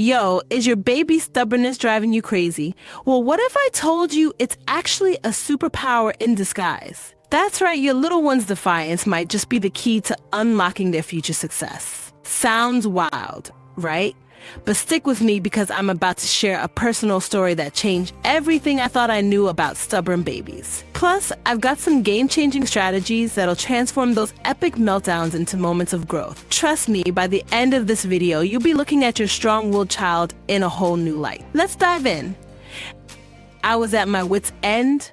Yo, is your baby's stubbornness driving you crazy? Well, what if I told you it's actually a superpower in disguise? That's right, your little one's defiance might just be the key to unlocking their future success. Sounds wild, right? But stick with me because I'm about to share a personal story that changed everything I thought I knew about stubborn babies. Plus, I've got some game-changing strategies that'll transform those epic meltdowns into moments of growth. Trust me, by the end of this video, you'll be looking at your strong-willed child in a whole new light. Let's dive in. I was at my wit's end.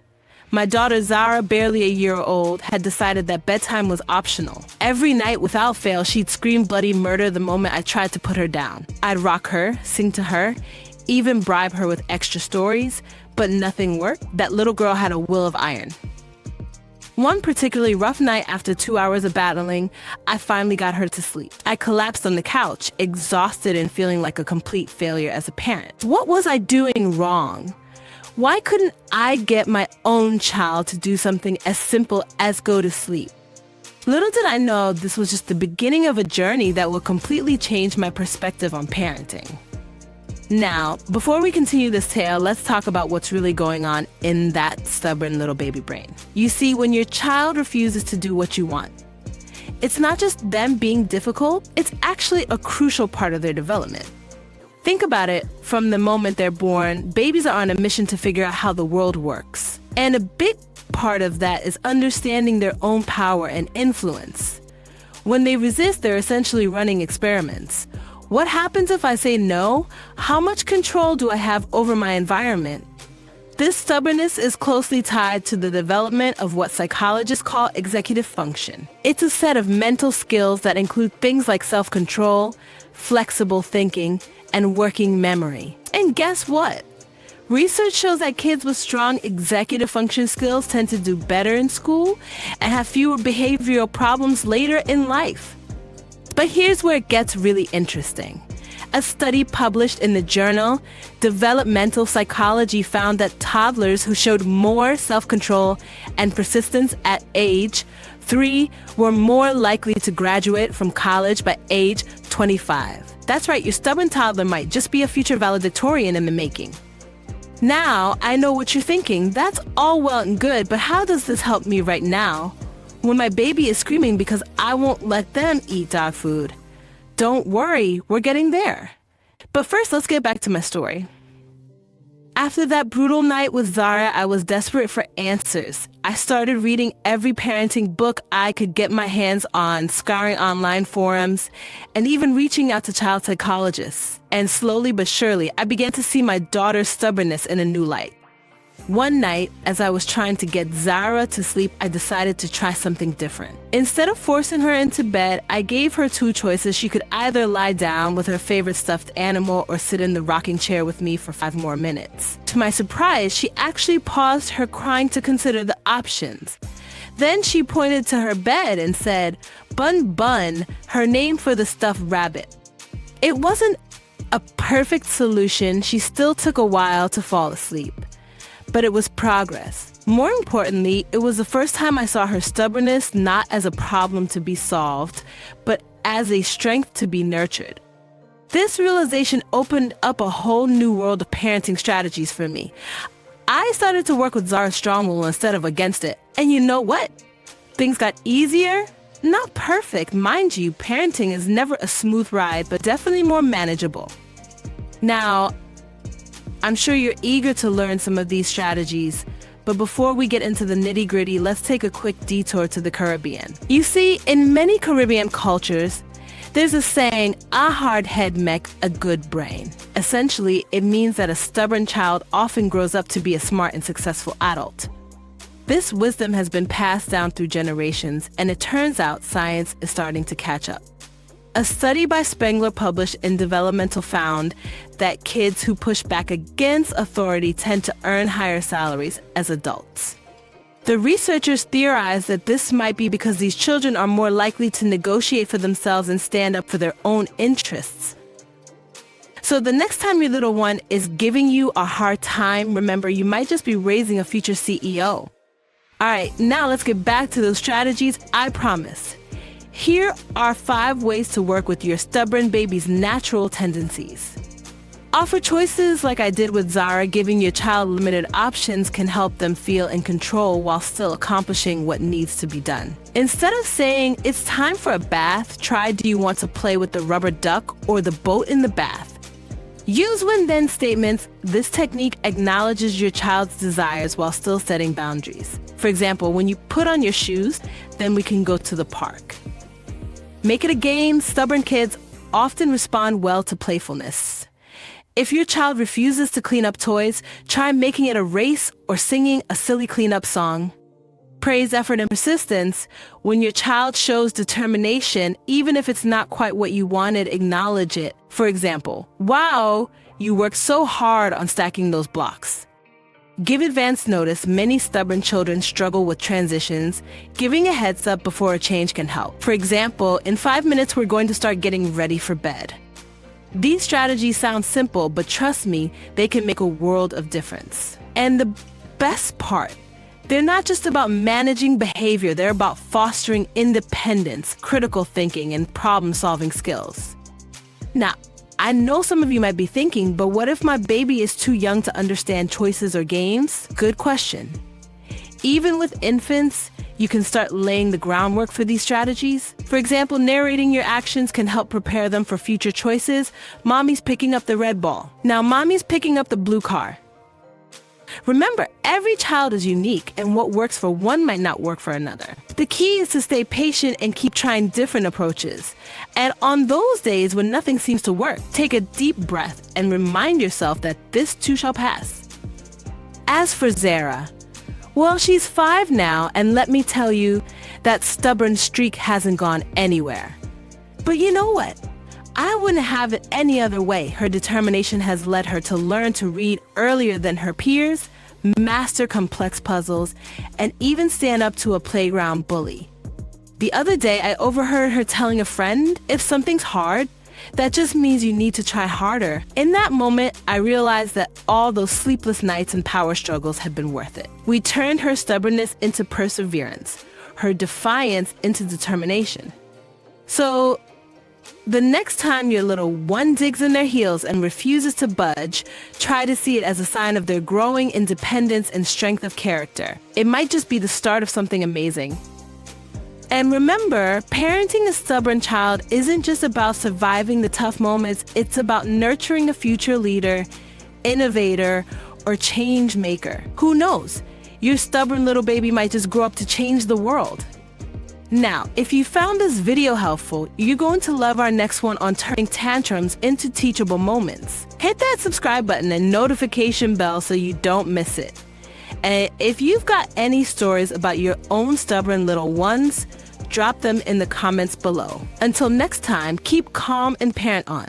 My daughter Zara, barely a year old, had decided that bedtime was optional. Every night, without fail, she'd scream bloody murder the moment I tried to put her down. I'd rock her, sing to her, even bribe her with extra stories, but nothing worked. That little girl had a will of iron. One particularly rough night, after 2 hours of battling, I finally got her to sleep. I collapsed on the couch, exhausted and feeling like a complete failure as a parent. What was I doing wrong? Why couldn't I get my own child to do something as simple as go to sleep? Little did I know this was just the beginning of a journey that will completely change my perspective on parenting. Now, before we continue this tale, let's talk about what's really going on in that stubborn little baby brain. You see, when your child refuses to do what you want, it's not just them being difficult, it's actually a crucial part of their development. Think about it, from the moment they're born, babies are on a mission to figure out how the world works. And a big part of that is understanding their own power and influence. When they resist, they're essentially running experiments. What happens if I say no? How much control do I have over my environment? This stubbornness is closely tied to the development of what psychologists call executive function. It's a set of mental skills that include things like self-control, flexible thinking, and working memory. And guess what? Research shows that kids with strong executive function skills tend to do better in school and have fewer behavioral problems later in life. But here's where it gets really interesting. A study published in the journal Developmental Psychology found that toddlers who showed more self-control and persistence at age 3 were more likely to graduate from college by age 25. That's right, your stubborn toddler might just be a future valedictorian in the making. Now, I know what you're thinking. That's all well and good, but how does this help me right now when my baby is screaming because I won't let them eat dog food? Don't worry, we're getting there. But first, let's get back to my story. After that brutal night with Zara, I was desperate for answers. I started reading every parenting book I could get my hands on, scouring online forums, and even reaching out to child psychologists. And slowly but surely, I began to see my daughter's stubbornness in a new light. One night, as I was trying to get Zara to sleep, I decided to try something different. Instead of forcing her into bed, I gave her two choices. She could either lie down with her favorite stuffed animal or sit in the rocking chair with me for 5 more minutes. To my surprise, she actually paused her crying to consider the options. Then she pointed to her bed and said, "Bun Bun," her name for the stuffed rabbit. It wasn't a perfect solution. She still took a while to fall asleep. But it was progress. More importantly, it was the first time I saw her stubbornness not as a problem to be solved, but as a strength to be nurtured. This realization opened up a whole new world of parenting strategies for me. I started to work with Zara's strong will instead of against it. And you know what? Things got easier. Not perfect, mind you. Parenting is never a smooth ride, but definitely more manageable. Now, I'm sure you're eager to learn some of these strategies, but before we get into the nitty-gritty, let's take a quick detour to the Caribbean. You see, in many Caribbean cultures, there's a saying, "A hard head make a good brain." Essentially, it means that a stubborn child often grows up to be a smart and successful adult. This wisdom has been passed down through generations, and it turns out science is starting to catch up. A study by Spengler published in Developmental found that kids who push back against authority tend to earn higher salaries as adults. The researchers theorized that this might be because these children are more likely to negotiate for themselves and stand up for their own interests. So the next time your little one is giving you a hard time, remember, you might just be raising a future CEO. All right, now let's get back to those strategies I promised. Here are 5 ways to work with your stubborn baby's natural tendencies. Offer choices like I did with Zara. Giving your child limited options can help them feel in control while still accomplishing what needs to be done. Instead of saying, "It's time for a bath," try, "Do you want to play with the rubber duck or the boat in the bath?" Use when-then statements. This technique acknowledges your child's desires while still setting boundaries. For example, when you put on your shoes, then we can go to the park. Make it a game. Stubborn kids often respond well to playfulness. If your child refuses to clean up toys, try making it a race or singing a silly cleanup song. Praise effort and persistence. When your child shows determination, even if it's not quite what you wanted, acknowledge it. For example, "Wow, you worked so hard on stacking those blocks." Give advance notice. Many stubborn children struggle with transitions. Giving a heads up before a change can help. For example, "In 5 minutes, we're going to start getting ready for bed." These strategies sound simple, but trust me, they can make a world of difference. And the best part, they're not just about managing behavior, they're about fostering independence, critical thinking, and problem-solving skills. Now, I know some of you might be thinking, but what if my baby is too young to understand choices or games? Good question. Even with infants, you can start laying the groundwork for these strategies. For example, narrating your actions can help prepare them for future choices. "Mommy's picking up the red ball. Now mommy's picking up the blue car." Remember, every child is unique, and what works for one might not work for another. The key is to stay patient and keep trying different approaches. And on those days when nothing seems to work, take a deep breath and remind yourself that this too shall pass. As for Zara, well, she's 5 now, and let me tell you, that stubborn streak hasn't gone anywhere. But you know what? I wouldn't have it any other way. Her determination has led her to learn to read earlier than her peers, master complex puzzles, and even stand up to a playground bully. The other day, I overheard her telling a friend, "If something's hard, that just means you need to try harder." In that moment, I realized that all those sleepless nights and power struggles had been worth it. We turned her stubbornness into perseverance, her defiance into determination. So, the next time your little one digs in their heels and refuses to budge, try to see it as a sign of their growing independence and strength of character. It might just be the start of something amazing. And remember, parenting a stubborn child isn't just about surviving the tough moments, it's about nurturing a future leader, innovator, or change maker. Who knows? Your stubborn little baby might just grow up to change the world. Now, if you found this video helpful, you're going to love our next one on turning tantrums into teachable moments. Hit that subscribe button and notification bell so you don't miss it. And if you've got any stories about your own stubborn little ones, drop them in the comments below. Until next time, keep calm and parent on.